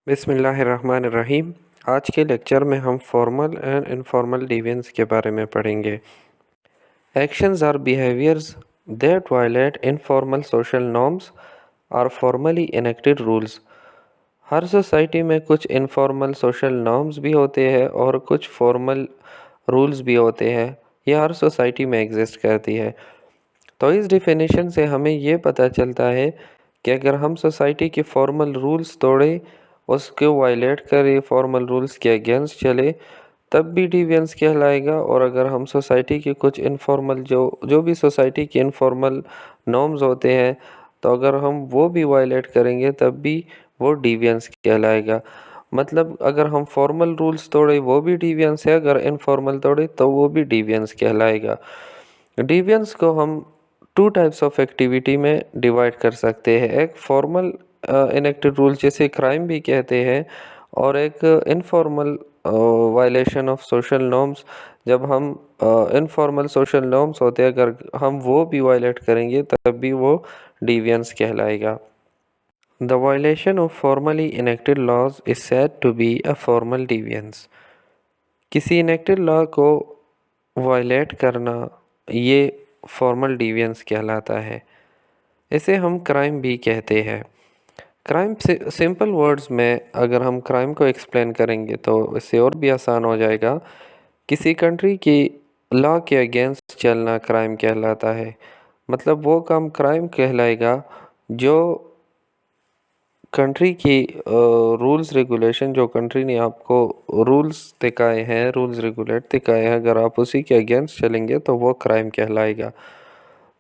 बिस्मिल्लाहिर्रहमानिर्रहीम। आज के लेक्चर में हम फॉर्मल एंड इनफॉर्मल डिविएंस के बारे में पढ़ेंगे। Actions are behaviours that violate informal social norms are formally enacted rules. हर सोसाइटी में कुछ इनफॉर्मल सोशल नॉर्म्स भी होते हैं और कुछ फॉर्मल रूल्स भी होते हैं। ये हर सोसाइटी में एग्जिस्ट करती है। तो इस डिफिनेशन से हमें ये पता चलता है कि अगर हम सोसाइटी के फॉर्मल रूल्स तोड़े, उसको वायलेट करे, फॉर्मल रूल्स के अगेंस्ट चले, तब भी डिविएंस कहलाएगा। और अगर हम सोसाइटी के कुछ इनफॉर्मल जो भी सोसाइटी के इनफॉर्मल नॉर्म्स होते हैं, तो अगर हम वो भी वायलेट करेंगे तब भी वो डिविएंस कहलाएगा। मतलब अगर हम फॉर्मल रूल्स तोड़े वो भी डिविएंस है, अगर इनफॉर्मल तोड़े तो वो भी डिविएंस कहलाएगा। डिविएंस को हम टू टाइप्स ऑफ एक्टिविटी में डिवाइड कर सकते हैं। एक फॉर्मल इनेक्टेड रूल जिसे क्राइम भी कहते हैं, और एक informal violation of social norms. जब हम इनफॉर्मल सोशल नॉर्म्स होते हैं, अगर हम वो भी वायलेट करेंगे तब भी वो डिविएंस कहलाएगा। The violation of formally enacted laws is said to be a formal deviance. किसी इनेक्टेड लॉ को वायलेट करना ये फॉर्मल डिविएंस कहलाता है। इसे हम क्राइम भी कहते हैं। क्राइम से सिंपल वर्ड्स में अगर हम क्राइम को एक्सप्लेन करेंगे तो इससे और भी आसान हो जाएगा। किसी कंट्री की लॉ के अगेंस्ट चलना क्राइम कहलाता है। मतलब वो काम क्राइम कहलाएगा जो कंट्री की रूल्स रेगुलेशन, जो कंट्री ने आपको रूल्स दिखाए हैं, रूल्स रेगुलेट दिखाए हैं, अगर आप उसी के अगेंस्ट चलेंगे तो वो क्राइम कहलाएगा।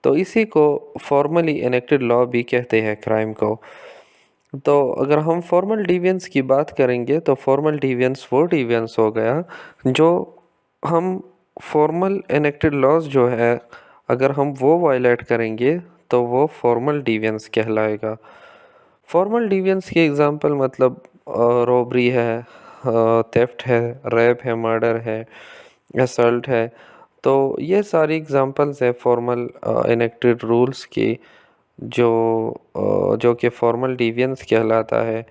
तो इसी को फॉर्मली इनेक्टेड लॉ भी कहते हैं, क्राइम को। तो अगर हम फॉर्मल डिविएंस की बात करेंगे तो फॉर्मल डिविएंस वो डिविएंस हो गया जो हम फॉर्मल इनेक्टेड लॉज जो है, अगर हम वो वायलेट करेंगे तो वो फॉर्मल डिविएंस कहलाएगा। फॉर्मल डिविएंस के एग्जांपल मतलब रॉबरी है, थेफ्ट है, रेप है, मर्डर है, असल्ट है। तो ये सारी एग्जांपल्स है फॉर्मल इनेक्टेड रूल्स की, जो कि फॉर्मल डिविएंस कहलाता है।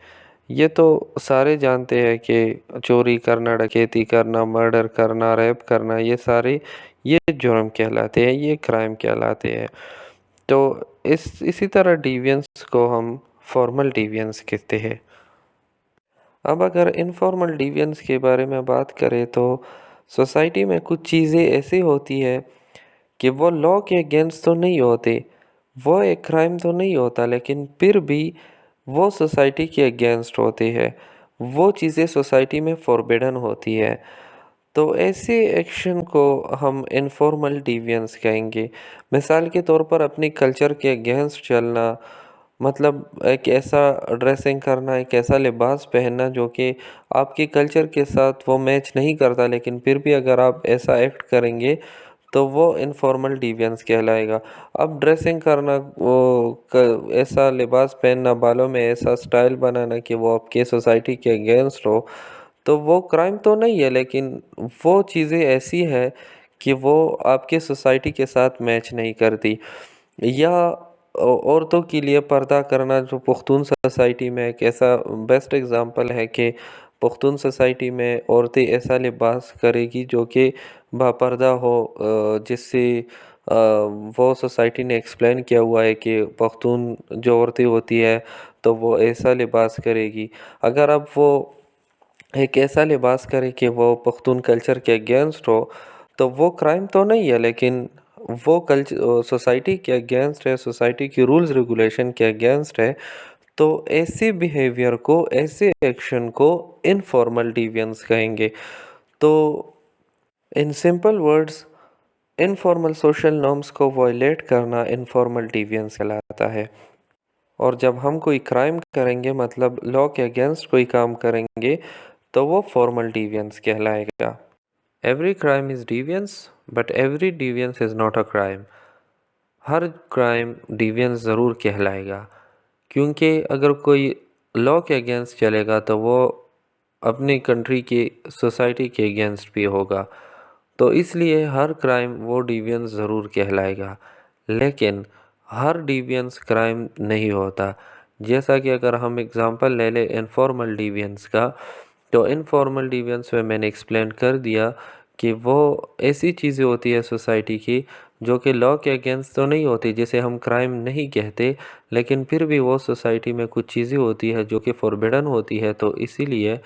ये तो सारे जानते हैं कि चोरी करना, डकैती करना, मर्डर करना, रेप करना, ये जुर्म कहलाते हैं, ये क्राइम कहलाते हैं। तो इसी तरह डिविएंस को हम फॉर्मल डिविएंस कहते हैं। अब अगर इनफॉर्मल डिविएंस के बारे में बात करें तो सोसाइटी में कुछ चीज़ें ऐसी होती है कि वो लॉ के अगेंस्ट तो नहीं होते, वो एक क्राइम तो नहीं होता, लेकिन फिर भी वो सोसाइटी के अगेंस्ट होते हैं। वो चीज़ें सोसाइटी में फॉरबिडन होती है। तो ऐसे एक्शन को हम इनफॉर्मल डिविएंस कहेंगे। मिसाल के तौर पर अपनी कल्चर के अगेंस्ट चलना, मतलब एक ऐसा ड्रेसिंग करना, एक ऐसा लिबास पहनना जो कि आपके कल्चर के साथ वो मैच नहीं करता, लेकिन फिर भी अगर आप ऐसा एक्ट करेंगे तो वो इनफॉर्मल डिविएंस कहलाएगा। अब ड्रेसिंग करना, ऐसा लिबास पहनना, बालों में ऐसा स्टाइल बनाना कि वो आपके सोसाइटी के अगेंस्ट हो, तो वो क्राइम तो नहीं है, लेकिन वो चीज़ें ऐसी है कि वो आपके सोसाइटी के साथ मैच नहीं करती। या औरतों के लिए पर्दा करना, जो पुख्तून सोसाइटी में एक ऐसा बेस्ट एग्ज़ाम्पल है कि पुख्तून सोसाइटी में औरतें ऐसा लिबास करेगी जो कि बापर्दा हो, जिससे वो सोसाइटी ने एक्सप्लेन किया हुआ है कि पुख्तून जो औरतें होती है तो वो ऐसा लिबास करेगी। अगर अब वो एक ऐसा लिबास करे कि वो पख्तून कल्चर के अगेंस्ट हो, तो वो क्राइम तो नहीं है, लेकिन वो कल्चर सोसाइटी के अगेंस्ट है, सोसाइटी की रूल्स रेगुलेशन के अगेंस्ट है। तो ऐसे बिहेवियर को, ऐसे एक्शन को इनफॉर्मल डिविएंस कहेंगे। तो in simple words, informal social norms को वायलेट करना इनफॉर्मल डिविएंस कहलाता है। और जब हम कोई क्राइम करेंगे, मतलब लॉ के अगेंस्ट कोई काम करेंगे, तो वो फॉर्मल डिविएंस कहलाएगा। Every crime is deviance but every deviance is not a crime. हर क्राइम डिविएंस ज़रूर कहलाएगा, क्योंकि अगर कोई लॉ के अगेंस्ट चलेगा तो वो अपनी कंट्री की सोसाइटी के अगेंस्ट भी होगा। तो इसलिए हर क्राइम वो डिविएंस ज़रूर कहलाएगा, लेकिन हर डिविएंस क्राइम नहीं होता। جیسا کہ اگر ہم اگزامپل لے لیں انفارمل ڈیوینس کا، تو انفارمل ڈیوینس میں نے ایکسپلین کر دیا کہ وہ ایسی چیزیں ہوتی ہے سوسائٹی کی جو کہ لاء کے اگینسٹ تو نہیں ہوتی، جسے ہم کرائم نہیں کہتے، لیکن پھر بھی وہ سوسائٹی میں کچھ چیزیں ہوتی ہے جو کہ فوربیڈن ہوتی ہے، تو اسی لیے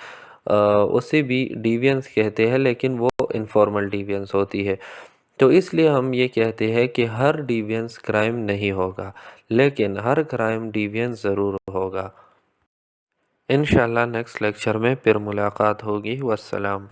اسے بھی ڈیوینس کہتے ہیں، لیکن وہ انفارمل ڈیوینس ہوتی ہے۔ تو اس لیے ہم یہ کہتے ہیں کہ ہر ڈیوینس کرائم نہیں ہوگا، لیکن ہر کرائم ڈیوینس ضرور ہوگا۔ انشاءاللہ نیکسٹ لیکچر میں پھر ملاقات ہوگی۔ والسلام۔